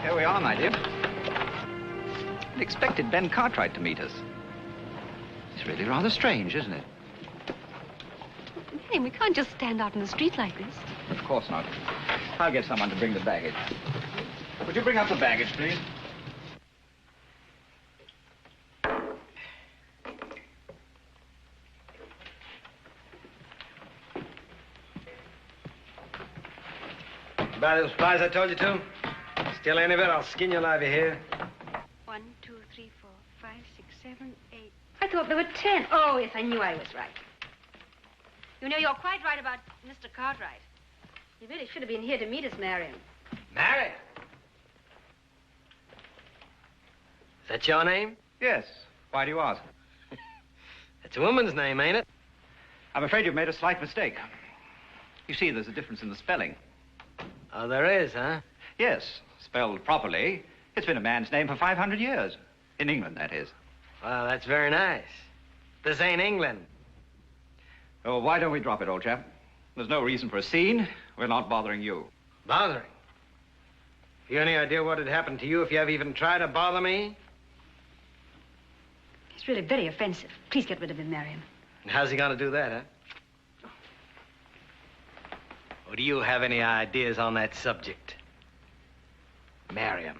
Here we are, my dear. I expected Ben Cartwright to meet us. It's really rather strange, isn't it? Hey, we can't just stand out in the street like this. Of course not. I'll get someone to bring the baggage. Would you bring up the baggage, please? Buy those supplies I told you to? Steal any of it, I'll skin you alive here. 1, 2, 3, 4, 5, 6, 7, 8. I thought there were 10. Oh, yes, I knew I was right. You know, you're quite right about Mr. Cartwright. He really should have been here to meet us, Marion. Marion? Is that your name? Yes. Why do you ask? It's a woman's name, ain't it? I'm afraid you've made a slight mistake. You see, there's a difference in the spelling. Oh, there is, huh? Yes, spelled properly. It's been a man's name for 500 years. In England, that is. Well, that's very nice. This ain't England. Oh, why don't we drop it, old chap? There's no reason for a scene. We're not bothering you. Bothering? You any idea what would happen to you if you ever even tried to bother me? He's really very offensive. Please get rid of him, Marion. And how's he gonna do that, huh? Or do you have any ideas on that subject? Marion.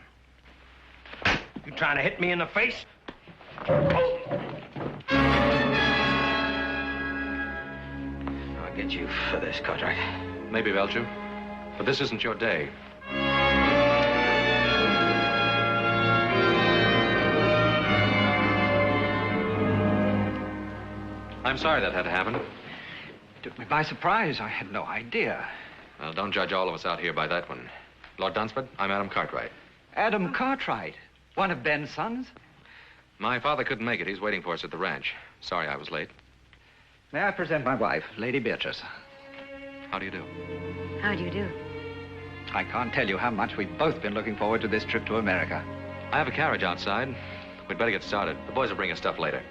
You trying to hit me in the face? I'll get you for this, Cartwright. Maybe, Belgium, but this isn't your day. I'm sorry that had to happen. Took me by surprise. I had no idea. Well, don't judge all of us out here by that one. Lord Dunsford, I'm Adam Cartwright. Adam Cartwright? One of Ben's sons? My father couldn't make it. He's waiting for us at the ranch. Sorry I was late. May I present my wife, Lady Beatrice? How do you do? How do you do? I can't tell you how much we've both been looking forward to this trip to America. I have a carriage outside. We'd better get started. The boys will bring us stuff later.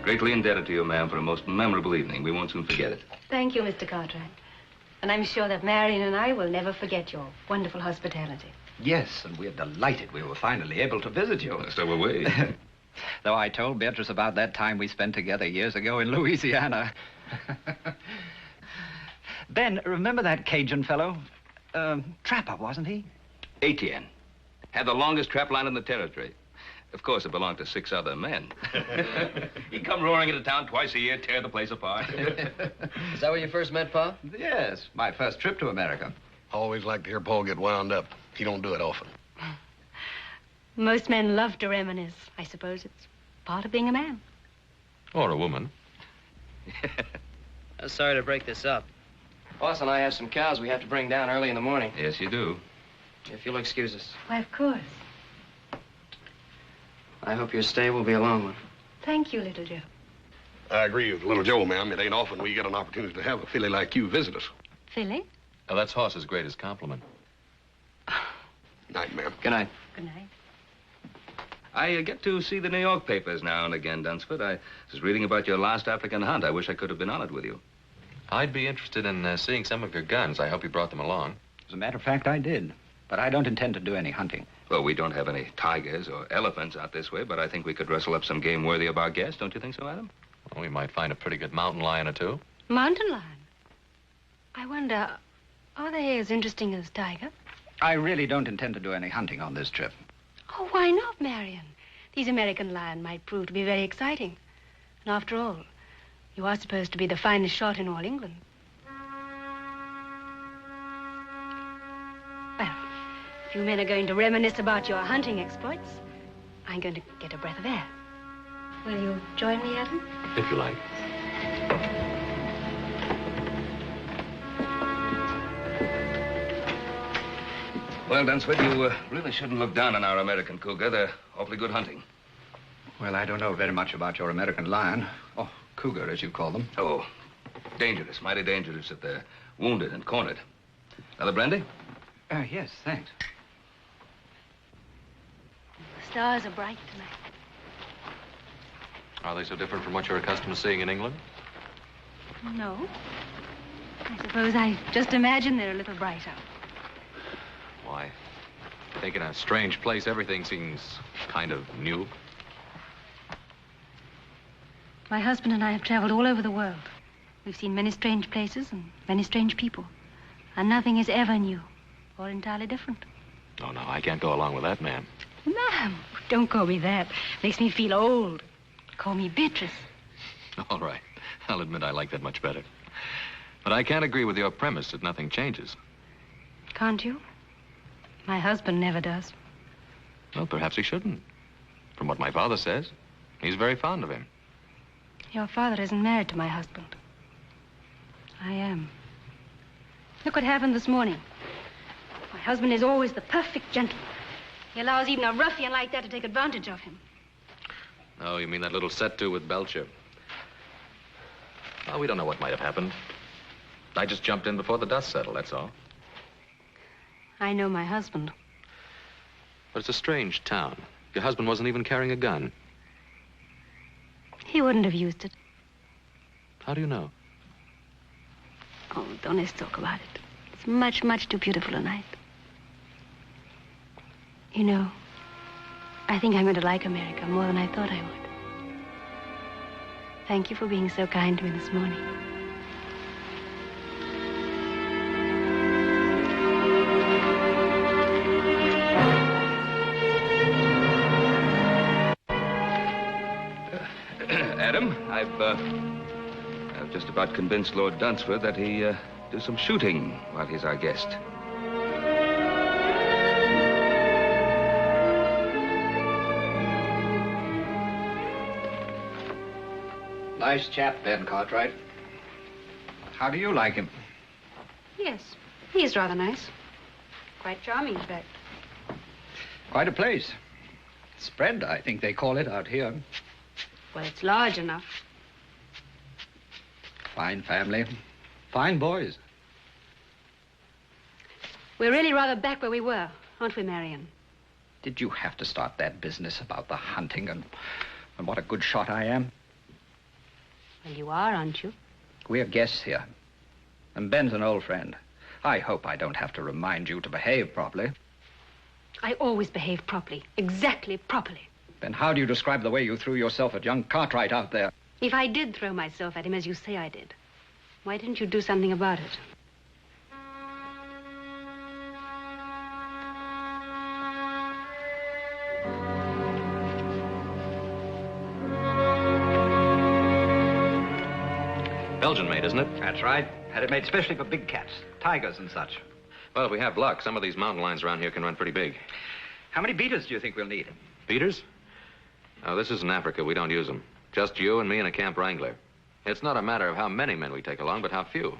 Greatly indebted to you, ma'am, for a most memorable evening. We won't soon forget it. Thank you, Mr. Cartwright. And I'm sure that Marion and I will never forget your wonderful hospitality. Yes, and we're delighted we were finally able to visit you. So were we. Though I told Beatrice about that time we spent together years ago in Louisiana. Ben, remember that Cajun fellow? Trapper, wasn't he? Etienne. Had the longest trap line in the territory. Of course, it belonged to 6 other men. He'd come roaring into town twice a year, tear the place apart. Is that where you first met Pa? Yes, my first trip to America. Always like to hear Paul get wound up. He don't do it often. Most men love to reminisce. I suppose it's part of being a man. Or a woman. I'm sorry to break this up. Boss and I have some cows we have to bring down early in the morning. Yes, you do. If you'll excuse us. Why, of course. I hope your stay will be a long one. Thank you, little Joe. I agree with little Joe, ma'am. It ain't often we get an opportunity to have a filly like you visit us. Philly? Now, that's Hoss's greatest compliment. Night, ma'am. Good night. Good night. I get to see the New York papers now and again, Dunsford. I was reading about your last African hunt. I wish I could have been on it with you. I'd be interested in seeing some of your guns. I hope you brought them along. As a matter of fact, I did. But I don't intend to do any hunting. Well, we don't have any tigers or elephants out this way, but I think we could rustle up some game worthy of our guest. Don't you think so, Adam? Well, we might find a pretty good mountain lion or two. Mountain lion? I wonder, are they as interesting as tiger? I really don't intend to do any hunting on this trip. Oh, why not, Marion? These American lion might prove to be very exciting. And after all, you are supposed to be the finest shot in all England. Well, if you men are going to reminisce about your hunting exploits, I'm going to get a breath of air. Will you join me, Adam? If you like. Well, Dunsford, you really shouldn't look down on our American cougar. They're awfully good hunting. Well, I don't know very much about your American lion. Oh, cougar, as you call them. Oh, dangerous, mighty dangerous if they're wounded and cornered. Another brandy? Yes, thanks. The stars are bright tonight. Are they so different from what you're accustomed to seeing in England? No. I suppose I just imagine they're a little brighter. Why? I think in a strange place, everything seems kind of new. My husband and I have traveled all over the world. We've seen many strange places and many strange people. And nothing is ever new or entirely different. Oh, no, I can't go along with that, ma'am. Ma'am, don't call me that. Makes me feel old. Call me Beatrice. All right. I'll admit I like that much better. But I can't agree with your premise that nothing changes. Can't you? My husband never does. Well, perhaps he shouldn't. From what my father says, he's very fond of him. Your father isn't married to my husband. I am. Look what happened this morning. My husband is always the perfect gentleman. He allows even a ruffian like that to take advantage of him. Oh, you mean that little set-to with Belcher? Well, we don't know what might have happened. I just jumped in before the dust settled, that's all. I know my husband. But it's a strange town. Your husband wasn't even carrying a gun. He wouldn't have used it. How do you know? Oh, don't let's talk about it. It's much, much too beautiful a night. You know, I think I'm going to like America more than I thought I would. Thank you for being so kind to me this morning. Adam, I've just about convinced Lord Dunsford that he do some shooting while he's our guest. Nice chap, Ben Cartwright. How do you like him? Yes, he is rather nice. Quite charming, in fact. Quite a place. Spread, I think they call it out here. Well, it's large enough. Fine family. Fine boys. We're really rather back where we were, aren't we, Marion? Did you have to start that business about the hunting and what a good shot I am? Well, you are, aren't you? We're guests here. And Ben's an old friend. I hope I don't have to remind you to behave properly. I always behave properly. Exactly properly. Then how do you describe the way you threw yourself at young Cartwright out there? If I did throw myself at him as you say I did, why didn't you do something about it? Belgian made, isn't it? That's right. Had it made especially for big cats, tigers and such. Well, if we have luck, some of these mountain lions around here can run pretty big. How many beaters do you think we'll need? Beaters? Oh, this isn't Africa. We don't use them. Just you and me and a camp wrangler. It's not a matter of how many men we take along, but how few.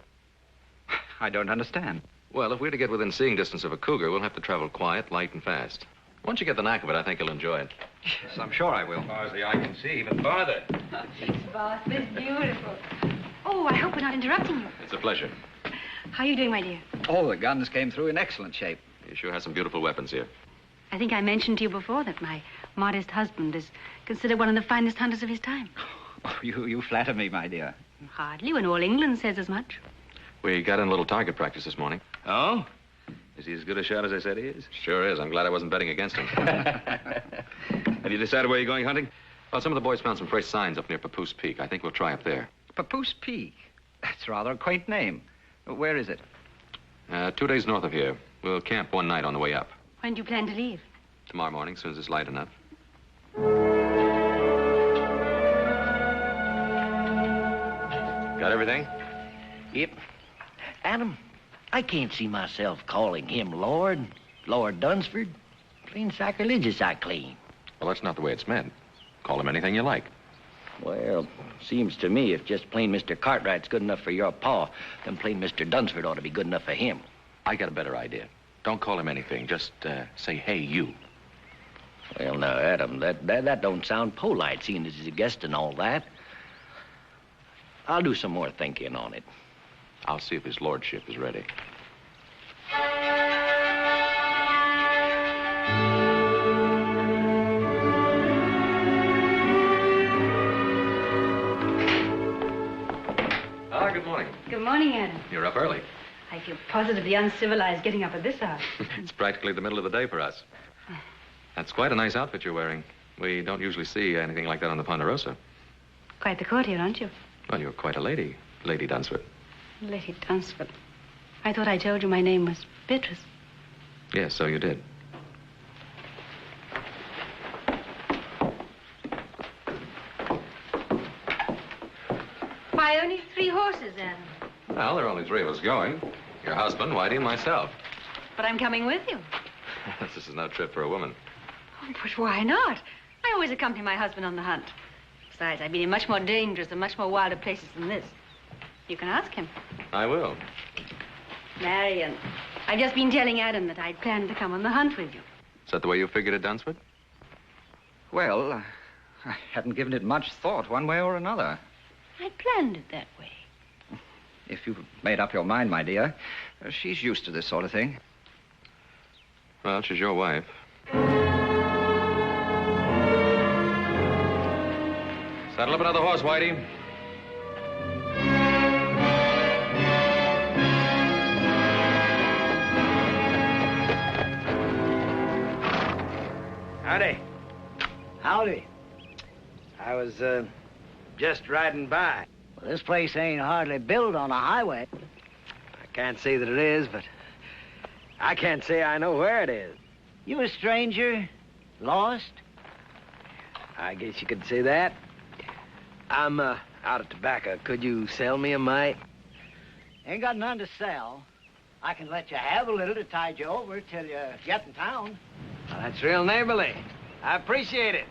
I don't understand. Well, if we're to get within seeing distance of a cougar, we'll have to travel quiet, light, and fast. Once you get the knack of it, I think you'll enjoy it. Yes, I'm sure I will. As far as the eye can see, even farther. Boss, this is beautiful. Oh, I hope we're not interrupting you. It's a pleasure. How are you doing, my dear? All the guns came through in excellent shape. You sure have some beautiful weapons here. I think I mentioned to you before that my modest husband is considered one of the finest hunters of his time. Oh, you flatter me, my dear. Hardly, when all England says as much. We got in a little target practice this morning. Oh? Is he as good a shot as I said he is? Sure is. I'm glad I wasn't betting against him. Have you decided where you're going hunting? Well, some of the boys found some fresh signs up near Papoose Peak. I think we'll try up there. Papoose Peak. That's rather a quaint name. Where is it? 2 days north of here. We'll camp one night on the way up. When do you plan to leave? Tomorrow morning, as soon as it's light enough. Got everything? Yep. Adam, I can't see myself calling him Lord Dunsford. Plain sacrilegious, I claim. Well, that's not the way it's meant. Call him anything you like. Well, seems to me if just plain Mr. Cartwright's good enough for your pa, then plain Mr. Dunsford ought to be good enough for him. I got a better idea. Don't call him anything. Just say, hey, you. Well, now, Adam, that don't sound polite, seeing as he's a guest and all that. I'll do some more thinking on it. I'll see if his lordship is ready. Good morning. Good morning, Adam. You're up early. I feel positively uncivilized getting up at this hour. It's practically the middle of the day for us. That's quite a nice outfit you're wearing. We don't usually see anything like that on the Ponderosa. Quite the courtier, aren't you? Well, you're quite a lady, Lady Dunsford. Lady Dunsford. I thought I told you my name was Beatrice. Yes, so you did. Why, only 3 horses, Adam. Well, there are only 3 of us going. Your husband, Whitey, and myself. But I'm coming with you. This is no trip for a woman. Oh, but why not? I always accompany my husband on the hunt. Besides, I've been in much more dangerous and much more wilder places than this. You can ask him. I will. Marion, I've just been telling Adam that I'd planned to come on the hunt with you. Is that the way you figured it, Dunsford? Well, I hadn't given it much thought one way or another. I planned it that way. If you've made up your mind, my dear, she's used to this sort of thing. Well, she's your wife. Saddle up another horse, Whitey. Howdy. Howdy. I was, just riding by. Well, this place ain't hardly built on a highway. I can't say that it is, but I can't say I know where it is. You a stranger? Lost? I guess you could say that. I'm, out of tobacco. Could you sell me a mite? Ain't got none to sell. I can let you have a little to tide you over till you get in town. Well, that's real neighborly. I appreciate it.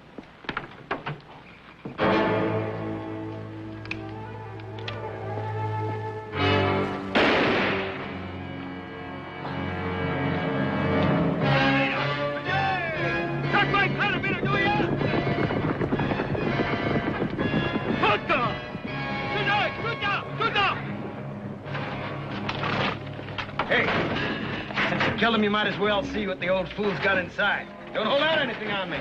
Hey, since you killed him, you might as well see what the old fool's got inside. Don't hold out anything on me.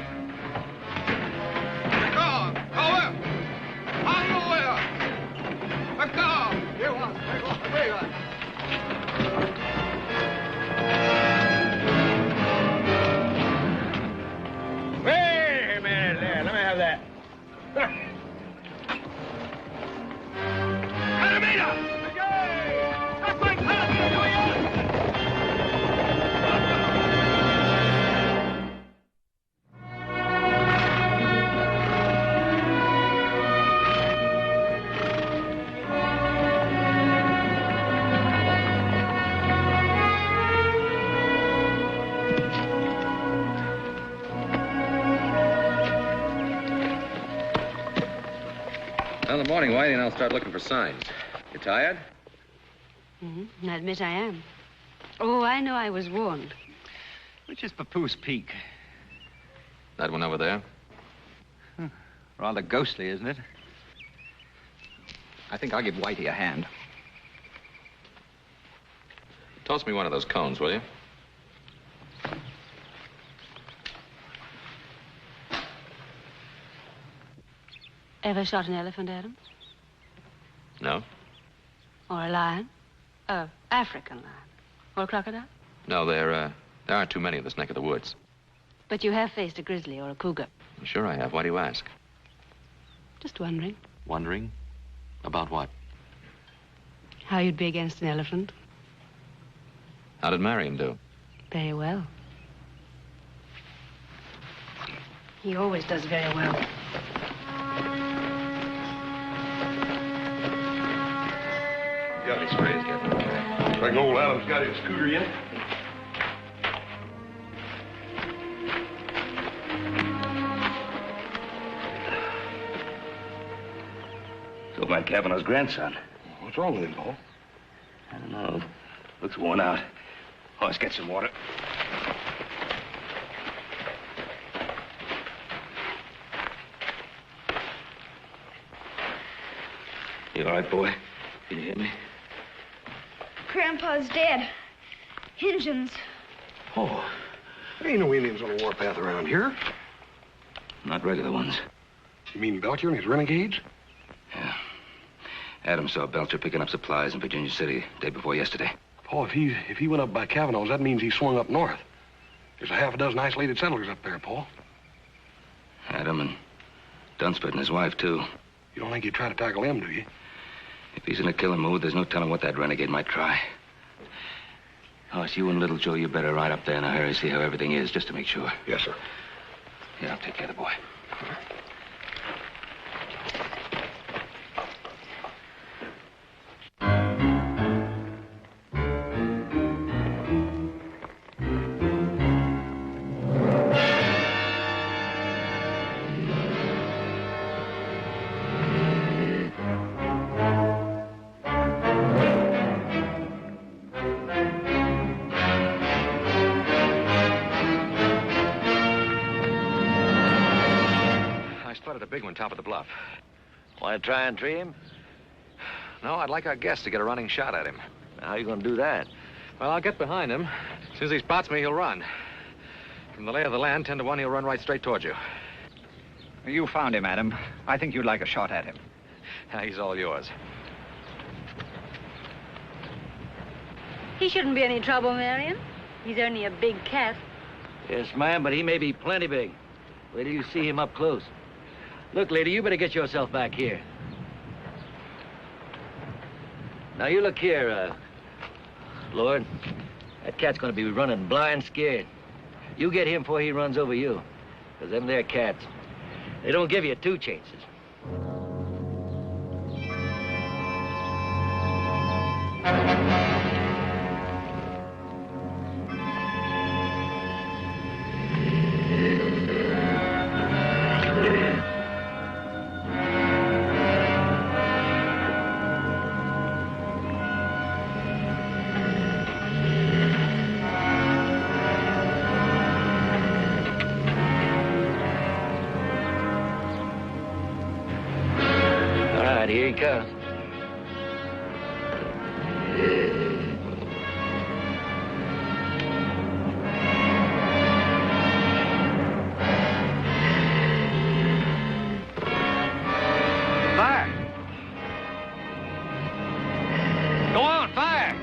Wait a minute there. Let me have that. Well, in the morning, Whitey, and I'll start looking for signs. You tired? Mm-hmm. I admit I am. Oh, I know I was warned. Which is Papoose Peak? That one over there? Rather ghostly, isn't it? I think I'll give Whitey a hand. Toss me one of those cones, will you? Ever shot an elephant, Adam? No? Or a lion? African lion? Or a crocodile? No, there aren't too many in this neck of the woods. But you have faced a grizzly or a cougar. Sure I have. Why do you ask? Just wondering Wondering? About what? how you'd be against an elephant. How did Marion do? Very well. He always does very well. got any sprays, Captain? Reckon old Adam's got his scooter yet? So my Kavanaugh's grandson. What's wrong with him, Paul? I don't know. Looks worn out. Oh, let's get some water. You all right, boy? Can you hear me? Grandpa's dead. Injuns. Oh, there ain't no Indians on the warpath around here. Not regular ones. You mean Belcher and his renegades? Yeah. Adam saw Belcher picking up supplies in Virginia City day before yesterday. Paul, if he went up by Kavanaugh's, that means he swung up north. There's a half a dozen isolated settlers up there, Paul. Adam and Dunsford and his wife, too. You don't think he'd try to tackle them, do you? If he's in a killing mood, there's no telling what that renegade might try. Hoss, you and Little Joe, you better ride up there in a hurry, see how everything is, just to make sure. Yes, sir. Yeah, I'll take care of the boy. Big one, top of the bluff. Want to try and tree him? No, I'd like our guest to get a running shot at him. How you gonna do that? Well, I'll get behind him. As soon as he spots me, he'll run. From the lay of the land, 10 to 1, he'll run right straight towards you. You found him, Adam. I think you'd like a shot at him. He's all yours. He shouldn't be any trouble, Marion. He's only a big cat. Yes, ma'am, but he may be plenty big. Wait till you see him up close. Look, lady, you better get yourself back here. Now, you look here, Lord. That cat's gonna be running blind scared. You get him before he runs over you. Because them there cats, they don't give you two chances. Here he comes. Fire! Go on, fire!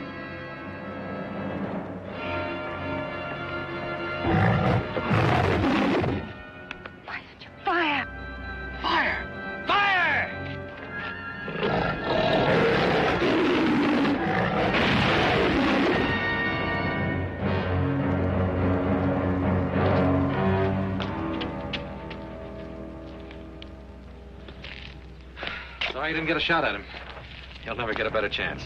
Why did you fire? Fire! Fire! Sorry you didn't get a shot at him. He'll never get a better chance.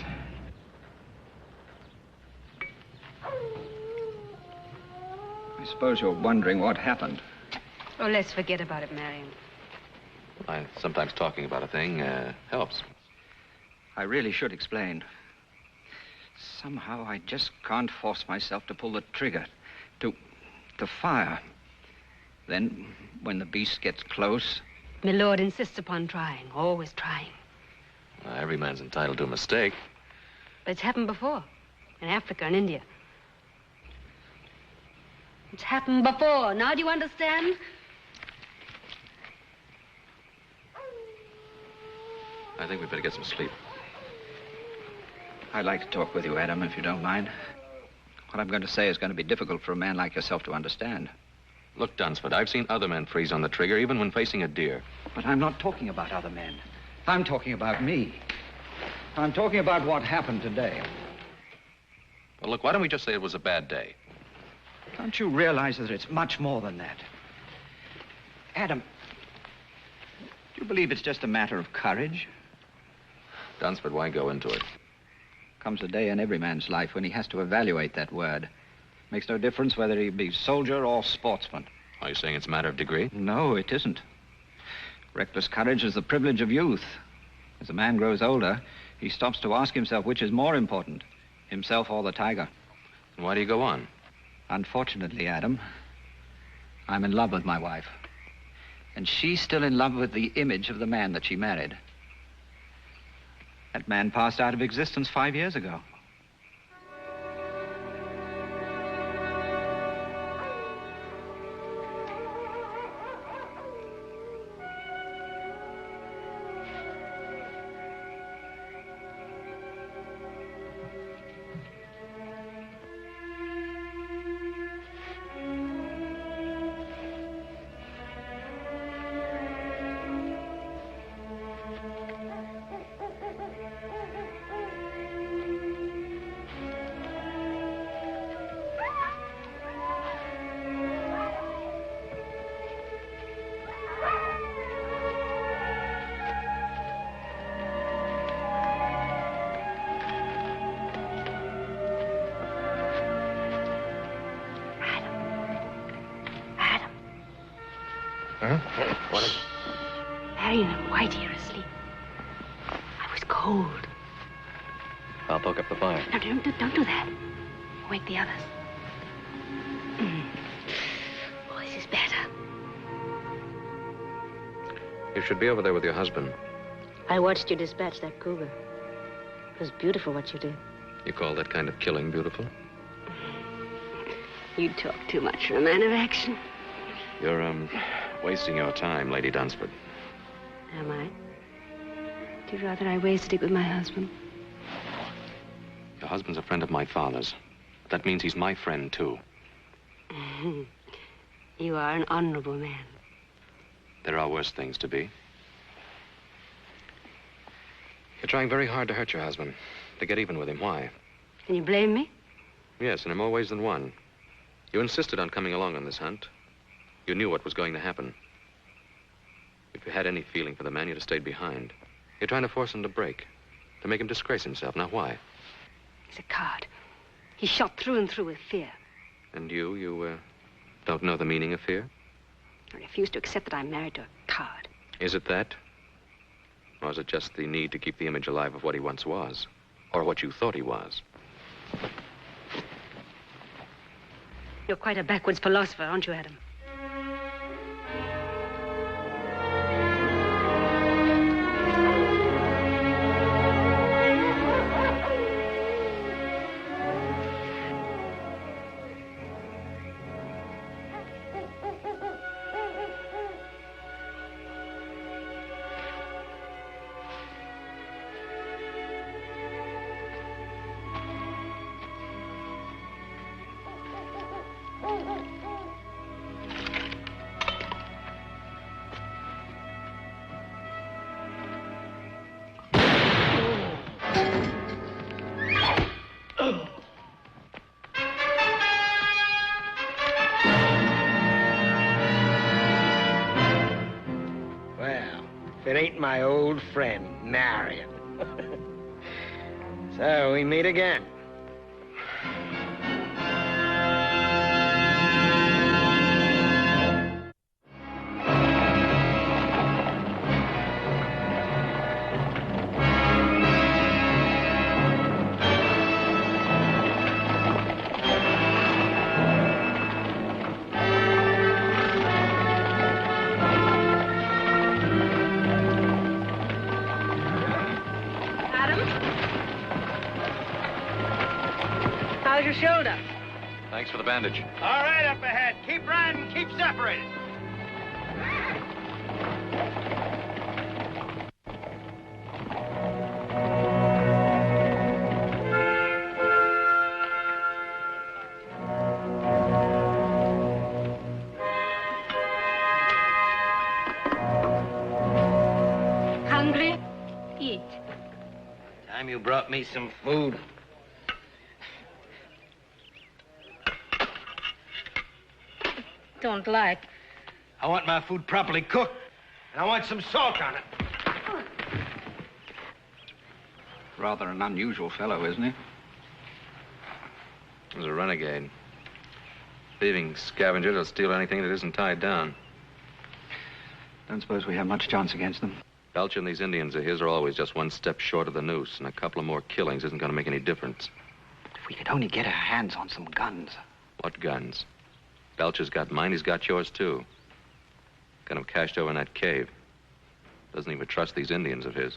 I suppose you're wondering what happened. Oh, let's forget about it, Marion. Sometimes talking about a thing helps. I really should explain. Somehow I just can't force myself to pull the trigger, to fire. Then, when the beast gets close... My lord insists upon trying, always trying. Every man's entitled to a mistake. But it's happened before, in Africa and India. It's happened before. Now do you understand? I think we'd better get some sleep. I'd like to talk with you, Adam, if you don't mind. What I'm going to say is going to be difficult for a man like yourself to understand. Look, Dunsford, I've seen other men freeze on the trigger, even when facing a deer. But I'm not talking about other men. I'm talking about me. I'm talking about what happened today. Well, look, why don't we just say it was a bad day? Don't you realize that it's much more than that? Adam, do you believe it's just a matter of courage? Dunsford, why go into it? Comes a day in every man's life when he has to evaluate that word. Makes no difference whether he be soldier or sportsman. Are you saying it's a matter of degree? No, it isn't. Reckless courage is the privilege of youth. As a man grows older, he stops to ask himself which is more important, himself or the tiger. And why do you go on? Unfortunately, Adam, I'm in love with my wife. And she's still in love with the image of the man that she married. That man passed out of existence 5 years ago. Marion and Whitey are asleep. I was cold. I'll poke up the fire. No, don't do that. Wake the others. Oh, this is better. You should be over there with your husband. I watched you dispatch that cougar. It was beautiful what you did. You call that kind of killing beautiful? You talk too much for a man of action. You're, wasting your time, Lady Dunsford. Am I? Would you rather I wasted it with my husband? Your husband's a friend of my father's. That means he's my friend, too. You are an honorable man. There are worse things to be. You're trying very hard to hurt your husband, to get even with him. Why? Can you blame me? Yes, and in more ways than one. You insisted on coming along on this hunt. You knew what was going to happen. If you had any feeling for the man, you'd have stayed behind. You're trying to force him to break, to make him disgrace himself. Now, why? He's a coward. He's shot through and through with fear. And you don't know the meaning of fear? I refuse to accept that I'm married to a coward. Is it that? Or is it just the need to keep the image alive of what he once was? Or what you thought he was? You're quite a backwards philosopher, aren't you, Adam? It ain't my old friend, Marion. So we meet again. How's your shoulder? Thanks for the bandage. All right, up ahead. Keep riding, keep separated. Hungry? Eat. Time you brought me some food. Don't like. I want my food properly cooked, and I want some salt on it. Rather an unusual fellow, isn't he? He's a renegade. Thieving scavenger that'll steal anything that isn't tied down. Don't suppose we have much chance against them. Belcher and these Indians of his are always just one step short of the noose, and a couple of more killings isn't going to make any difference. If we could only get our hands on some guns. What guns? Belcher's got mine, he's got yours, too. Got him cached over in that cave. Doesn't even trust these Indians of his.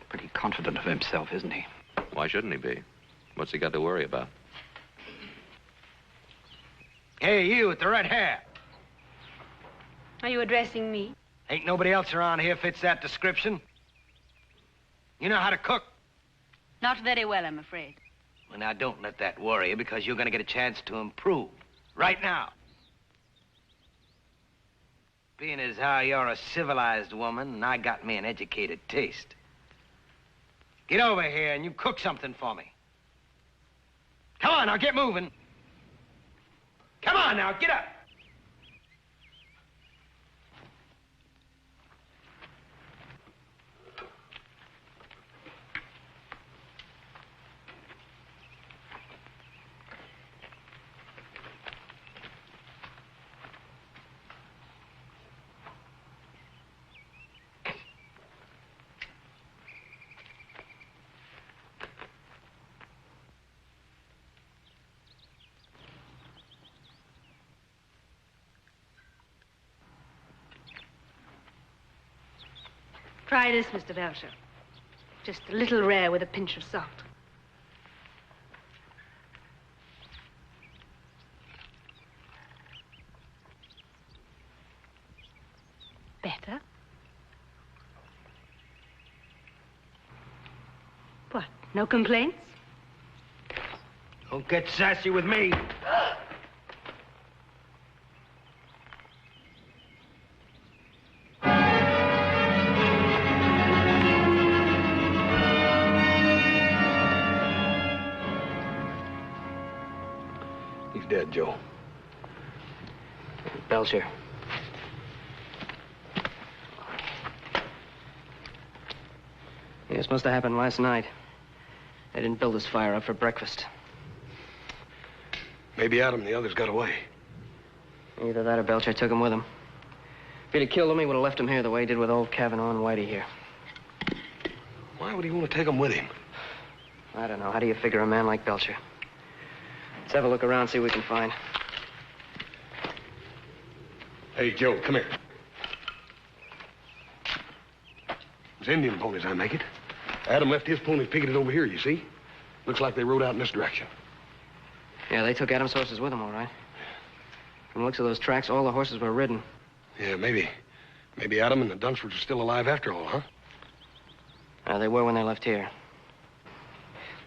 Pretty confident of himself, isn't he? Why shouldn't he be? What's he got to worry about? Hey, you with the red hair. Are you addressing me? Ain't nobody else around here fits that description. You know how to cook? Not very well, I'm afraid. Well, now, don't let that worry you, because you're going to get a chance to improve. Right now. Being as how you're a civilized woman, and I got me an educated taste. Get over here and you cook something for me. Come on, now, get moving. Come on, now, get up. Try this, Mr. Belcher. Just a little rare with a pinch of salt. Better? What, no complaints? Don't get sassy with me. He's dead, Joe. Belcher. Yeah, this must have happened last night. They didn't build this fire up for breakfast. Maybe Adam and the others got away. Either that or Belcher took him with him. If he'd have killed him, he would have left him here the way he did with old Kavanaugh and Whitey here. Why would he want to take them with him? I don't know. How do you figure a man like Belcher? Let's have a look around, see what we can find. Hey, Joe, come here. It's Indian ponies, I make it. Adam left his ponies picketed over here, you see? Looks like they rode out in this direction. Yeah, they took Adam's horses with them, all right. From the looks of those tracks, all the horses were ridden. Yeah, maybe. Maybe Adam and the Dunsfords are still alive after all, huh? They were when they left here.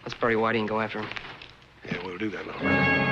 Let's bury Whitey and go after him. Yeah, we'll do that, little man.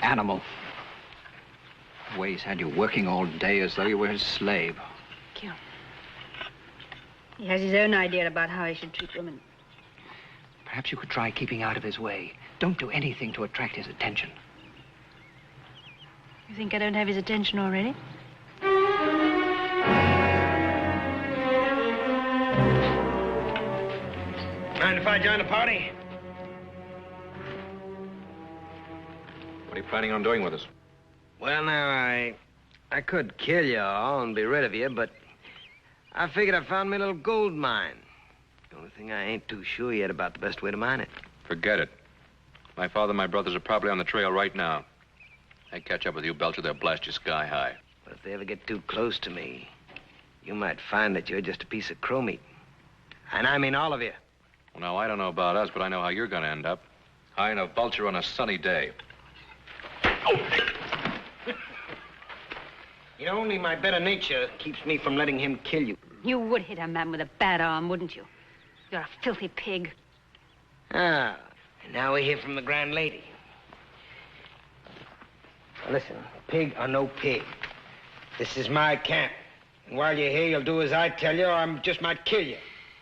Animal. The way he's had you working all day as though you were his slave. Thank you. He has his own idea about how he should treat women. Perhaps you could try keeping out of his way. Don't do anything to attract his attention. You think I don't have his attention already? Mind if I join the party? What are you planning on doing with us? Well, now, I could kill you all and be rid of you, but I figured I found me a little gold mine. The only thing I ain't too sure yet about the best way to mine it. Forget it. My father and my brothers are probably on the trail right now. They catch up with you, Belcher, they'll blast you sky high. But if they ever get too close to me, you might find that you're just a piece of crow meat. And I mean all of you. Well, now, I don't know about us, but I know how you're going to end up. High enough Belcher on a sunny day. You know, only my better nature keeps me from letting him kill you. You would hit a man with a bad arm, wouldn't you? You're a filthy pig. Ah, And now we hear from the grand lady. Now listen, pig or no pig, this is my camp. And while you're here, you'll do as I tell you, or I just might kill you.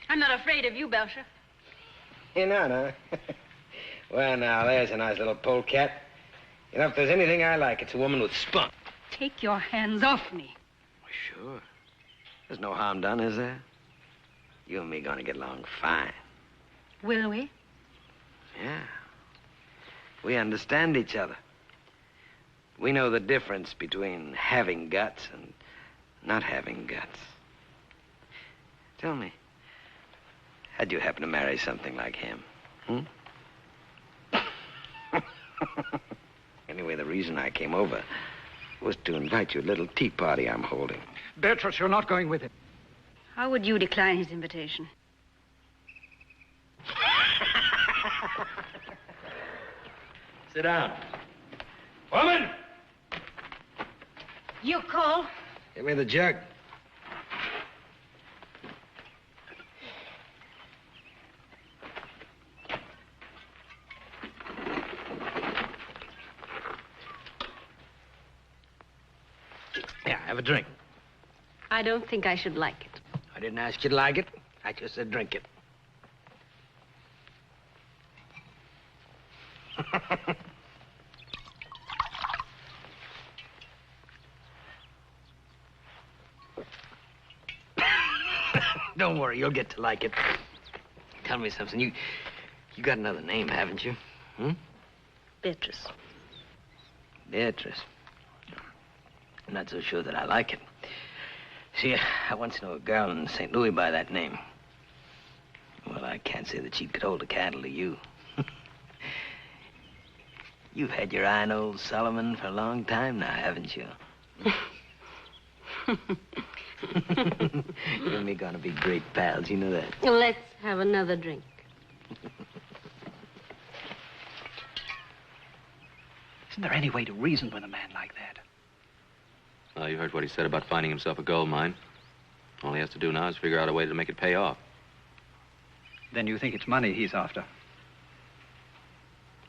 I'm not afraid of you, Belcher. You're not, huh? Well, now, there's a nice little polecat. You know, if there's anything I like, it's a woman with spunk. Take your hands off me. Sure. There's no harm done, is there? You and me gonna get along fine. Will we? Yeah. We understand each other. We know the difference between having guts and not having guts. Tell me, how'd you happen to marry something like him? Anyway, the reason I came over was to invite you to a little tea party I'm holding. Beatrice, you're not going with him. How would you decline his invitation? Sit down. Woman! You call? Give me the jug. Yeah, have a drink. I don't think I should like it. I didn't ask you to like it. I just said drink it. Don't worry, you'll get to like it. Tell me something. You got another name, haven't you? Beatrice. Beatrice. I'm not so sure that I like it. See, I once knew a girl in St. Louis by that name. Well, I can't say that she could hold a candle to you. You've had your eye on old Solomon for a long time now, haven't you? You and me gonna be great pals, you know that? Let's have another drink. Isn't there any way to reason with a man like that? Well, you heard what he said about finding himself a gold mine. All he has to do now is figure out a way to make it pay off. Then you think it's money he's after?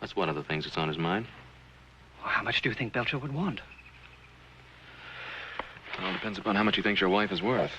That's one of the things that's on his mind. Well, how much do you think Belcher would want? It all depends upon how much he thinks your wife is worth.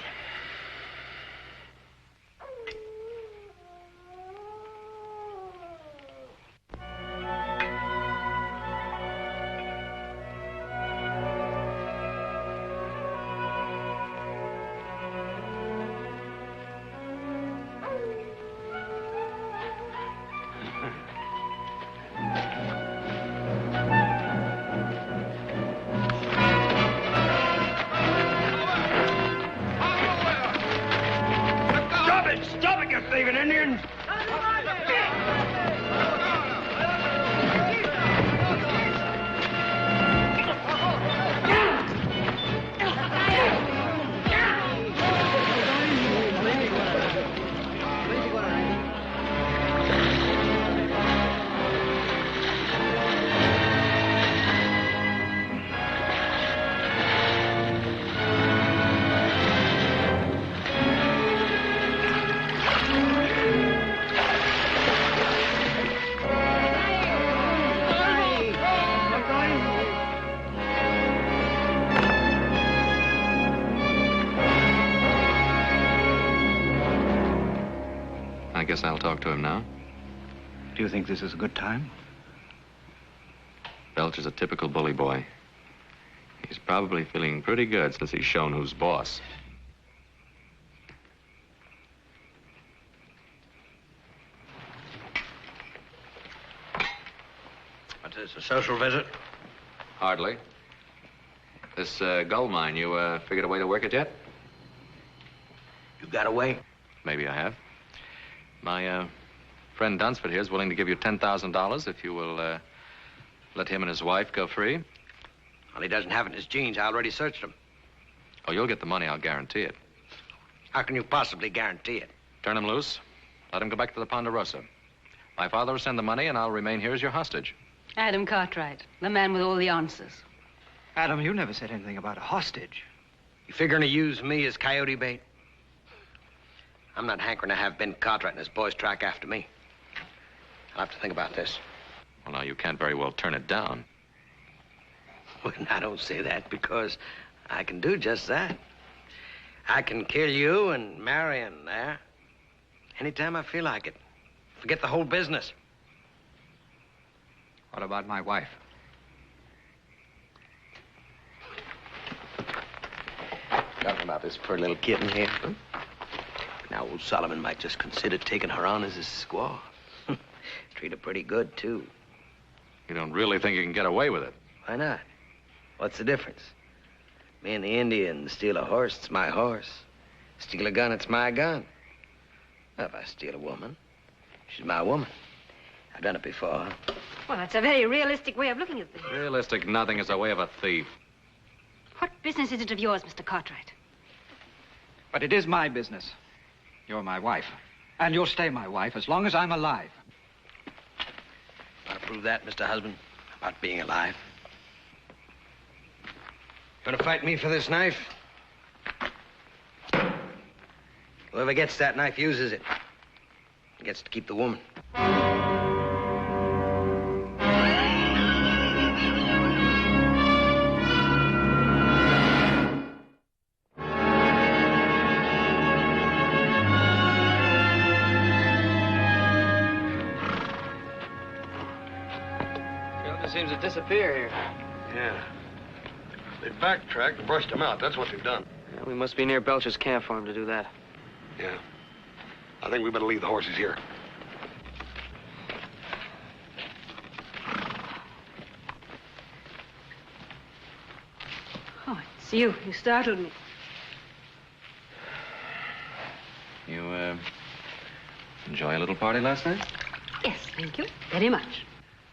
I guess I'll talk to him now. Do you think this is a good time? Belcher's a typical bully boy. He's probably feeling pretty good since he's shown who's boss. What's this, a social visit? Hardly. This gold mine, you figured a way to work it yet? You got away? Maybe I have. My friend Dunsford here is willing to give you $10,000 if you will let him and his wife go free. Well, he doesn't have it in his jeans. I already searched him. Oh, you'll get the money, I'll guarantee it. How can you possibly guarantee it? Turn him loose. Let him go back to the Ponderosa. My father will send the money, and I'll remain here as your hostage. Adam Cartwright, the man with all the answers. Adam, you never said anything about a hostage. You figuring to use me as coyote bait? I'm not hankering to have Ben Cartwright and his boys track after me. I'll have to think about this. Well, now, you can't very well turn it down. Well, I don't say that because I can do just that. I can kill you and Marion there anytime I feel like it. Forget the whole business. What about my wife? Nothing about this poor little kitten here. Huh? Now, old Solomon might just consider taking her on as his squaw. Treat her pretty good, too. You don't really think you can get away with it? Why not? What's the difference? Me and the Indian steal a horse, it's my horse. Steal a gun, it's my gun. Well, if I steal a woman, she's my woman. I've done it before. Well, that's a very realistic way of looking at things. Realistic nothing is the way of a thief. What business is it of yours, Mr. Cartwright? But it is my business. You're my wife. And you'll stay my wife as long as I'm alive. Want to prove that, Mr. Husband? About being alive? Gonna fight me for this knife? Whoever gets that knife uses it. He gets to keep the woman. Seems to disappear here. Yeah. They backtracked and brushed him out. That's what they've done. Yeah, we must be near Belcher's camp for him to do that. Yeah. I think we better leave the horses here. Oh, it's you. You startled me. You, enjoy a little party last night? Yes, thank you. Very much.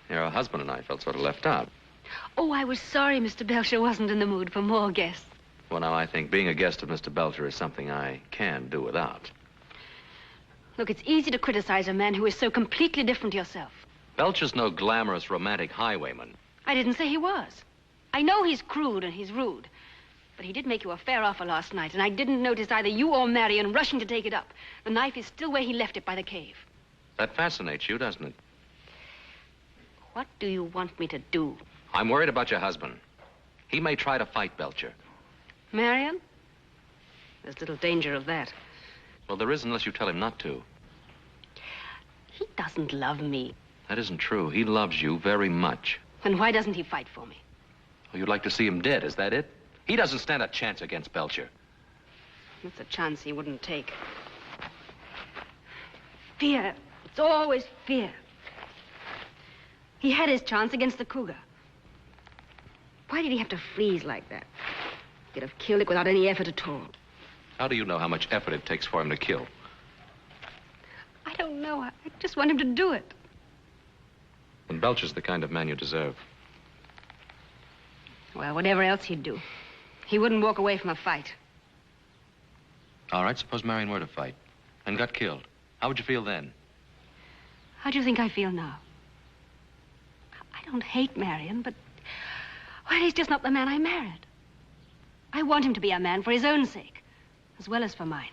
Your husband and I felt sort of left out. Oh, I was sorry Mr. Belcher wasn't in the mood for more guests. Well, now, I think being a guest of Mr. Belcher is something I can do without. Look, it's easy to criticize a man who is so completely different to yourself. Belcher's no glamorous, romantic highwayman. I didn't say he was. I know he's crude and he's rude. But he did make you a fair offer last night, and I didn't notice either you or Marion rushing to take it up. The knife is still where he left it by the cave. That fascinates you, doesn't it? What do you want me to do? I'm worried about your husband. He may try to fight Belcher. Marion? There's little danger of that. Well, there is unless you tell him not to. He doesn't love me. That isn't true. He loves you very much. And why doesn't he fight for me? Well, you'd like to see him dead, is that it? He doesn't stand a chance against Belcher. That's a chance he wouldn't take. Fear. It's always fear. He had his chance against the cougar. Why did he have to freeze like that? He could have killed it without any effort at all. How do you know how much effort it takes for him to kill? I don't know. I just want him to do it. And Belcher's the kind of man you deserve. Well, whatever else he'd do, he wouldn't walk away from a fight. All right, suppose Marion were to fight and got killed. How would you feel then? How do you think I feel now? I don't hate Marion, but... well, he's just not the man I married. I want him to be a man for his own sake, as well as for mine.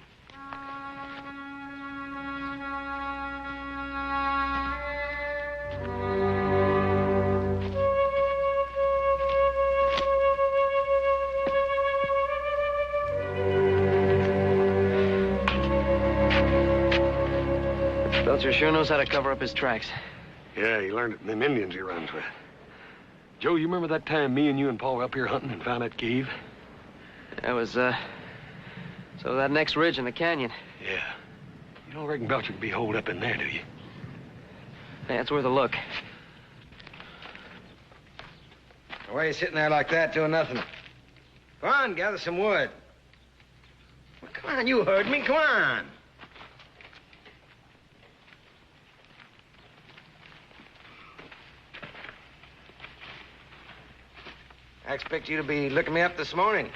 Belcher sure knows how to cover up his tracks. Yeah, he learned it from them Indians he runs with. Joe, you remember that time me and you and Paul were up here hunting and found that cave? That was, so that next ridge in the canyon. Yeah. You don't reckon Belcher could be holed up in there, do you? Hey, that's worth a look. Why are you sitting there like that doing nothing? Go on, gather some wood. Well, come on, you heard me. Come on. I expect you to be looking me up this morning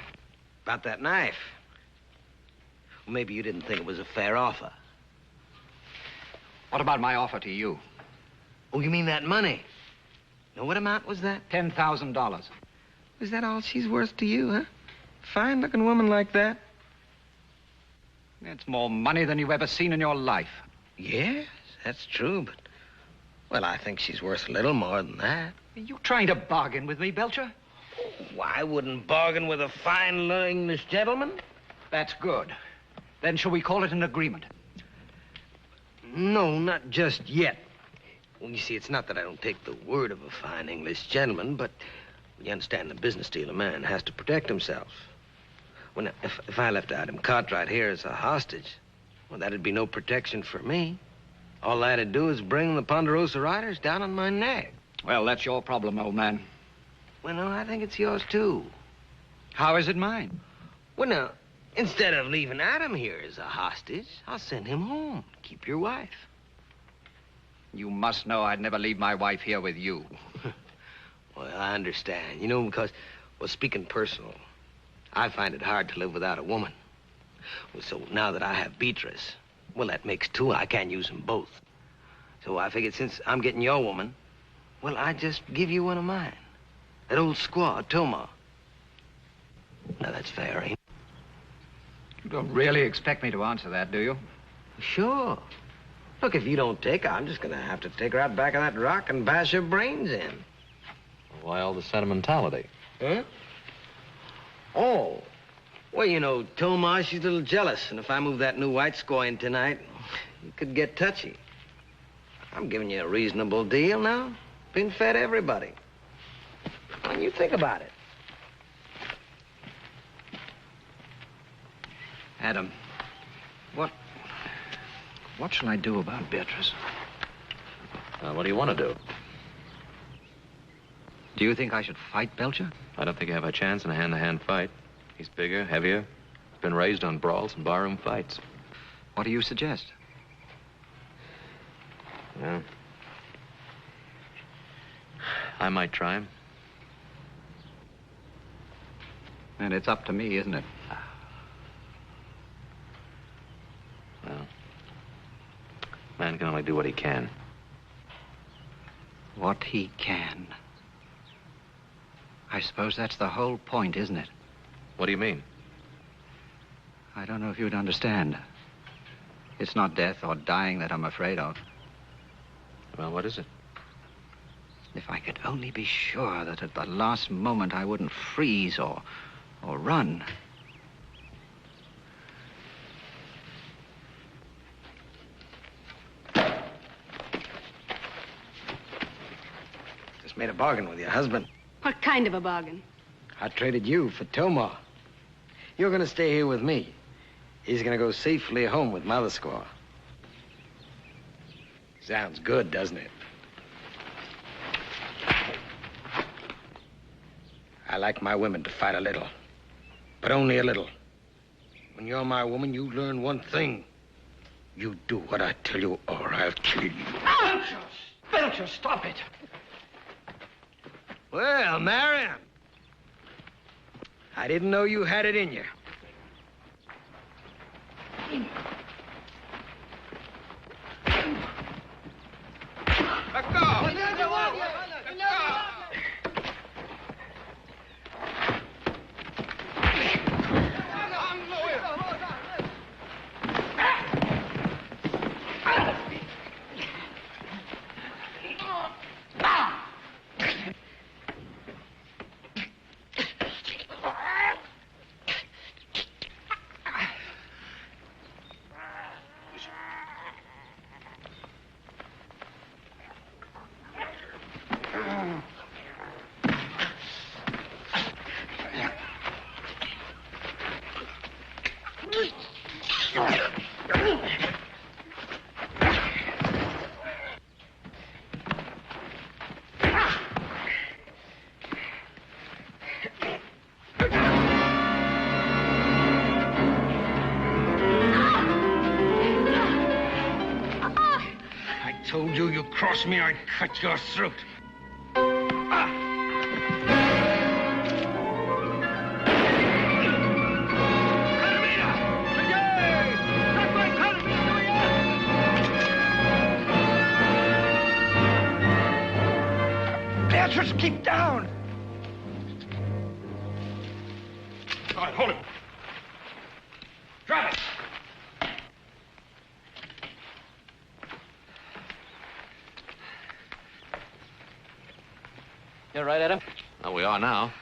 about that knife. Well, maybe you didn't think it was a fair offer. What about my offer to you? Oh, you mean that money? Now, what amount was that? $10,000. Is that all she's worth to you, huh? Fine-looking woman like that? It's more money than you've ever seen in your life. Yes, that's true, but Well, I think she's worth a little more than that. Are you trying to bargain with me, Belcher? Why, I wouldn't bargain with a fine English gentleman. That's good. Then shall we call it an agreement? No, not just yet. Well, you see, it's not that I don't take the word of a fine English gentleman, but you understand the business deal, a man has to protect himself. Well, now, if I left Adam Cartwright here as a hostage, well, that'd be no protection for me. All I had to do is bring the Ponderosa riders down on my neck. Well, that's your problem, old man. Well, no, I think it's yours, too. How is it mine? Well, now, instead of leaving Adam here as a hostage, I'll send him home. Keep your wife. You must know I'd never leave my wife here with you. Well, I understand. You know, because, well, speaking personal, I find it hard to live without a woman. Well, so now that I have Beatrice, well, that makes two. I can't use them both. So I figured since I'm getting your woman, well, I just give you one of mine. That old squaw, Toma. Now, that's fair, ain't it? You don't really expect me to answer that, do you? Sure. Look, if you don't take her, I'm just gonna have to take her out back of that rock and bash her brains in. Why all the sentimentality? Huh? Oh. Well, you know, Toma, she's a little jealous, and if I move that new white squaw in tonight, it could get touchy. I'm giving you a reasonable deal now. Been fed everybody. When you think about it. Adam, what shall I do about Beatrice? What do you want to do? Do you think I should fight Belcher? I don't think you have a chance in a hand-to-hand fight. He's bigger, heavier, been raised on brawls and barroom fights. What do you suggest? Well, I might try him. And it's up to me, isn't it? Well, man can only do what he can. What he can. I suppose that's the whole point, isn't it? What do you mean? I don't know if you'd understand. It's not death or dying that I'm afraid of. Well, what is it? If I could only be sure that at the last moment I wouldn't freeze or run. Just made a bargain with your husband. What kind of a bargain? I traded you for Toma. You're gonna stay here with me. He's gonna go safely home with Mother Squaw. Sounds good, doesn't it? I like my women to fight a little, but only a little. When you're my woman, you learn one thing. You do what I tell you, or I'll kill you. Belcher, stop it! Well, Marion, I didn't know you had it in you. Let go! Told you, you cross me, I'd cut your throat. Beatrice, keep down! All right, hold him. Drop it. You all right, Adam? Well, we are now.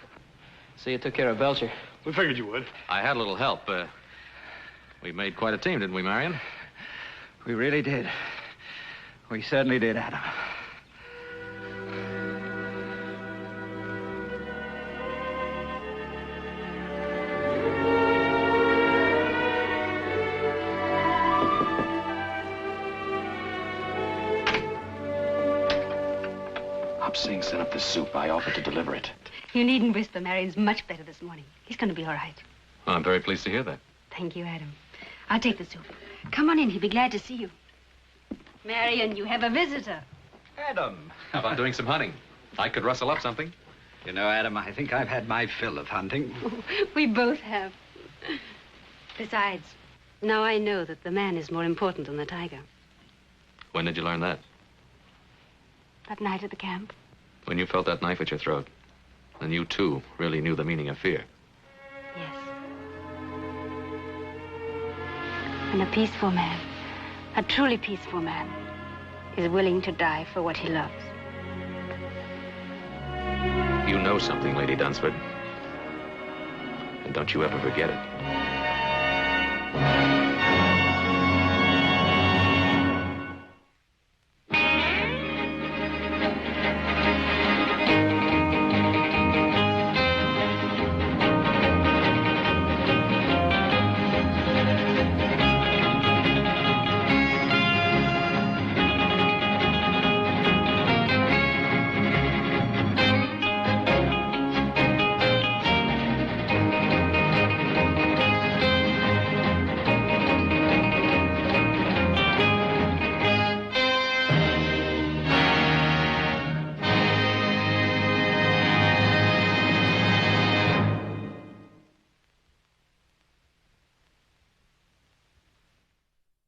So you took care of Belcher. We figured you would. I had a little help. We made quite a team, didn't we, Marion? We really did. We certainly did, Adam. Singh sent up the soup. I offered to deliver it. You needn't whisper. Marion's much better this morning. He's going to be all right. Well, I'm very pleased to hear that. Thank you, Adam. I'll take the soup. Come on in. He'll be glad to see you. Marion, you have a visitor. Adam. How about doing some hunting? I could rustle up something. You know, Adam, I think I've had my fill of hunting. We both have. Besides, now I know that the man is more important than the tiger. When did you learn that? That night at the camp. When you felt that knife at your throat. Then you, too, really knew the meaning of fear. Yes. And a peaceful man, a truly peaceful man, is willing to die for what he loves. You know something, Lady Dunsford. And don't you ever forget it.